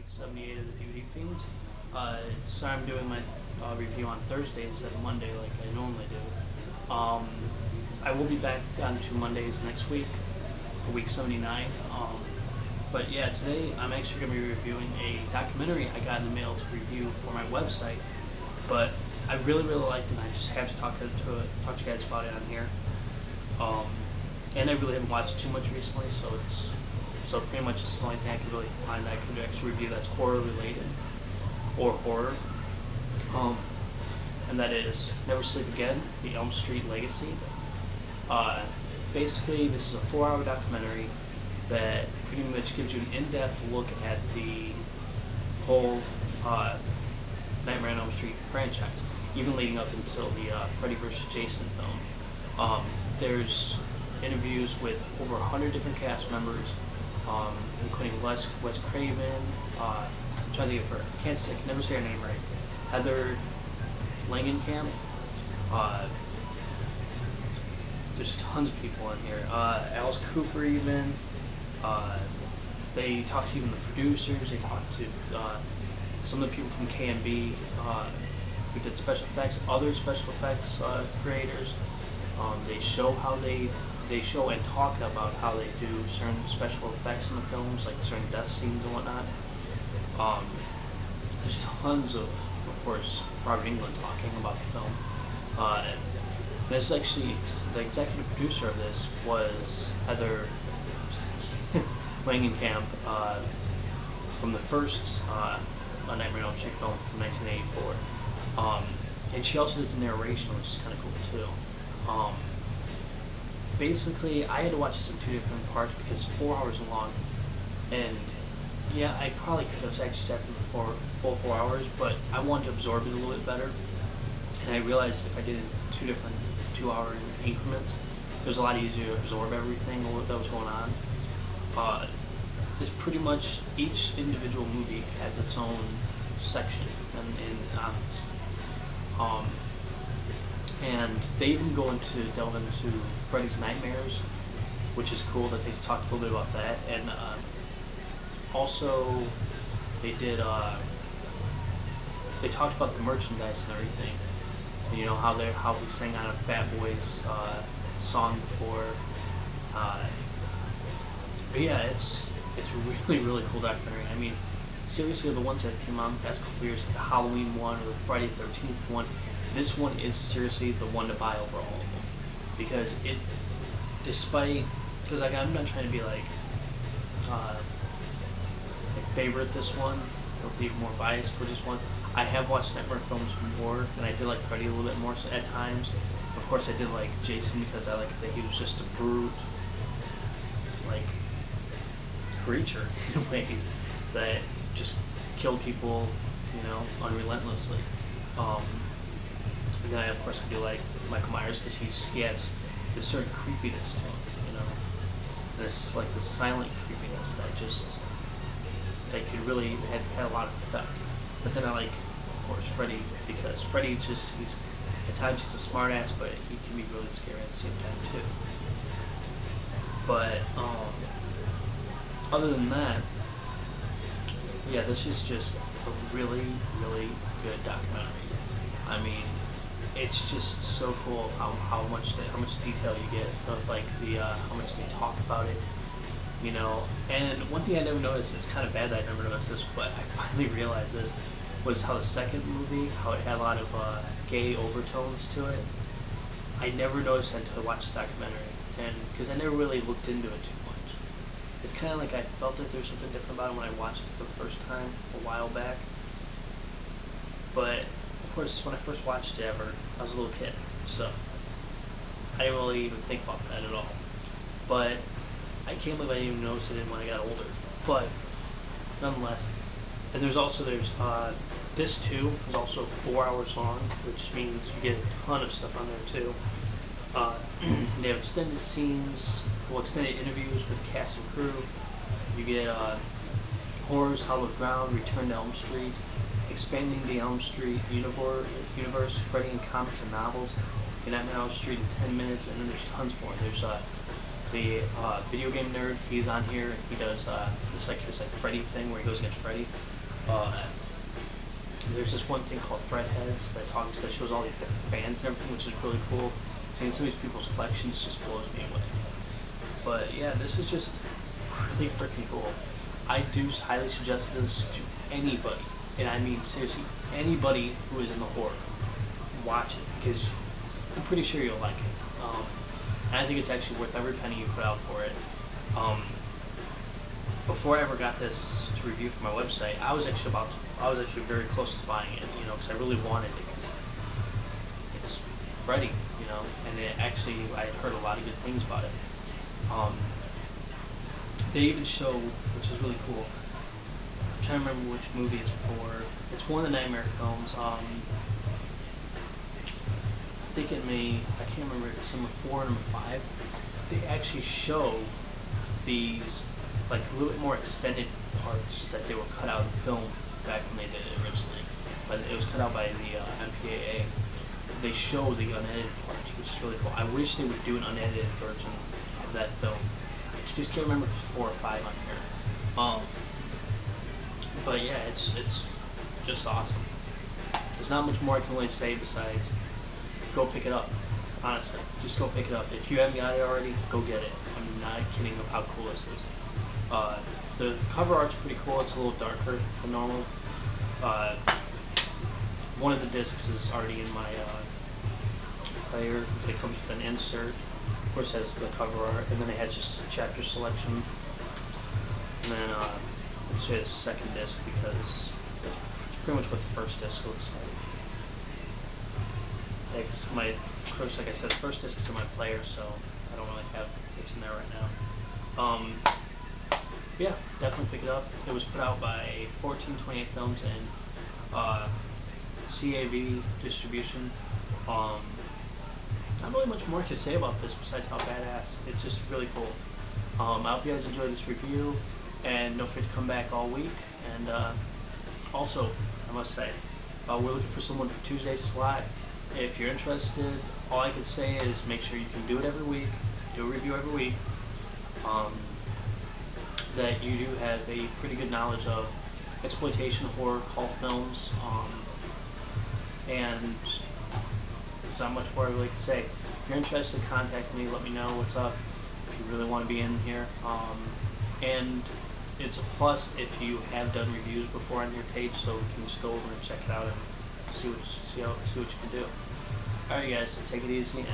78 of the DVDFiend. So I'm doing my review on Thursday instead of Monday like I normally do. I will be back on to Mondays next week for week 79. But yeah, today I'm actually going to be reviewing a documentary I got in the mail to review for my website. But I really liked it, and I just have to talk to you guys about it on here. And I really haven't watched too much recently, so pretty much it's the only thing I could really find that I could actually review that's horror related or horror. And that is Never Sleep Again: The Elm Street Legacy. Basically, this is a 4-hour documentary that pretty much gives you an in-depth look at the whole Nightmare on Elm Street franchise, even leading up until the Freddy vs. Jason film. There's interviews with over 100 different cast members, including Wes Craven. I'm trying to think of her. I can never say her name right. Heather Langenkamp. There's tons of people in here. Alice Cooper even. They talked to even the producers. They talked to some of the people from KNB who did special effects, other special effects creators. They show how they show and talk about how they do certain special effects in the films, like certain death scenes and whatnot. There's tons of course, Robert Englund talking about the film. This actually, the executive producer of this was Heather Langenkamp from the first Nightmare on Elm Street film from 1984. And she also does the narration, which is kind of cool too. Basically, I had to watch this in 2 different parts because it's 4 hours long, and yeah, I probably could have actually sat for the full 4 hours, but I wanted to absorb it a little bit better, and I realized if I did it in 2 different 2-hour increments, it was a lot easier to absorb everything that was going on. It's pretty much each individual movie has its own section and they even delve into Freddy's nightmares, which is cool that they talked a little bit about that. And also they talked about the merchandise and everything. You know how we sang on a Fat Boys song before. But yeah, it's a really cool documentary. I mean, seriously, the ones that came out in the past couple years, like the Halloween one or the Friday the 13th one, this one is seriously the one to buy over all of them, because because I'm not trying to be like favorite this one or be more biased towards this one. I have watched Nightmare films more, and I did like Freddy a little bit more at times. Of course, I did like Jason because I like that he was just a brute, like, creature in ways that just killed people, unrelentlessly. And then of course I do like Michael Myers because he has this certain creepiness to him, and it's like this silent creepiness that could really had a lot of effect. But then I like, of course, Freddy, because Freddy at times he's a smart ass, but he can be really scary at the same time too. But other than that, yeah, this is just a really good documentary. I mean, it's just so cool how much detail you get of like how much they talk about it, And one thing I never noticed, it's kind of bad that I never noticed this, but I finally realized this, was how the second movie, how it had a lot of gay overtones to it. I never noticed that until I watched this documentary, and because I never really looked into it too much. It's kind of like I felt that there was something different about it when I watched it for the first time a while back. But of course, when I first watched it I was a little kid, so I didn't really even think about that at all. But I can't believe I didn't even notice it when I got older. But nonetheless, and there's this too is also 4 hours long, which means you get a ton of stuff on there too. They have extended scenes, extended interviews with cast and crew. You get Horrors, Hallowed Ground, Return to Elm Street, Expanding the Elm Street universe, Freddy in comics and novels, Nightmare on Elm Street in 10 minutes, and then there's tons more. There's the video game nerd. He's on here. He does this his Freddy thing where he goes against Freddy. There's this one thing called Fred Heads that shows all these different bands and everything, which is really cool. Seeing some of these people's collections just blows me away. But yeah, this is just really freaking cool. I do highly suggest this to anybody, and I mean seriously anybody who is in the horror. Watch it, because I'm pretty sure you'll like it. And I think it's actually worth every penny you put out for it. Before I ever got this to review for my website, I was actually very close to buying it, because I really wanted it, because it's Freddy, and I had heard a lot of good things about it. They even show, which is really cool. I'm trying to remember which movie it's for. It's one of the Nightmare films. I think I can't remember if it's number 4 or number 5. They actually show these, like, a little bit more extended parts that they were cut out of film back when they did it originally. But it was cut out by the MPAA. They show the unedited parts, which is really cool. I wish they would do an unedited version of that film. I just can't remember if it's 4 or 5 on here. But yeah, it's just awesome. There's not much more I can really say besides go pick it up. Honestly, just go pick it up. If you haven't got it already, go get it. I'm not kidding of how cool this is. The cover art's pretty cool. It's a little darker than normal. One of the discs is already in my player. It comes with an insert, of course, has the cover art, and then it has just chapter selection. And then I'll show you the second disc because it's pretty much what the first disc looks like. Yeah, cause like I said, the first disc is in my player, so I don't really have it's in there right now. Yeah, definitely pick it up. It was put out by 1428 Films and CAV distribution. Not really much more I can say about this besides how badass. It's just really cool. I hope you guys enjoyed this review, and don't forget to come back all week. And also, I must say, we're looking for someone for Tuesday's slot. If you're interested, all I could say is make sure you can do it every week, do a review every week, that you do have a pretty good knowledge of exploitation, horror, cult films, and there's not much more I really could say. If you're interested, contact me, let me know what's up, if you really want to be in here. And it's a plus if you have done reviews before on your page, so we can just go over and check it out and see what you can do. Alright guys, so take it easy and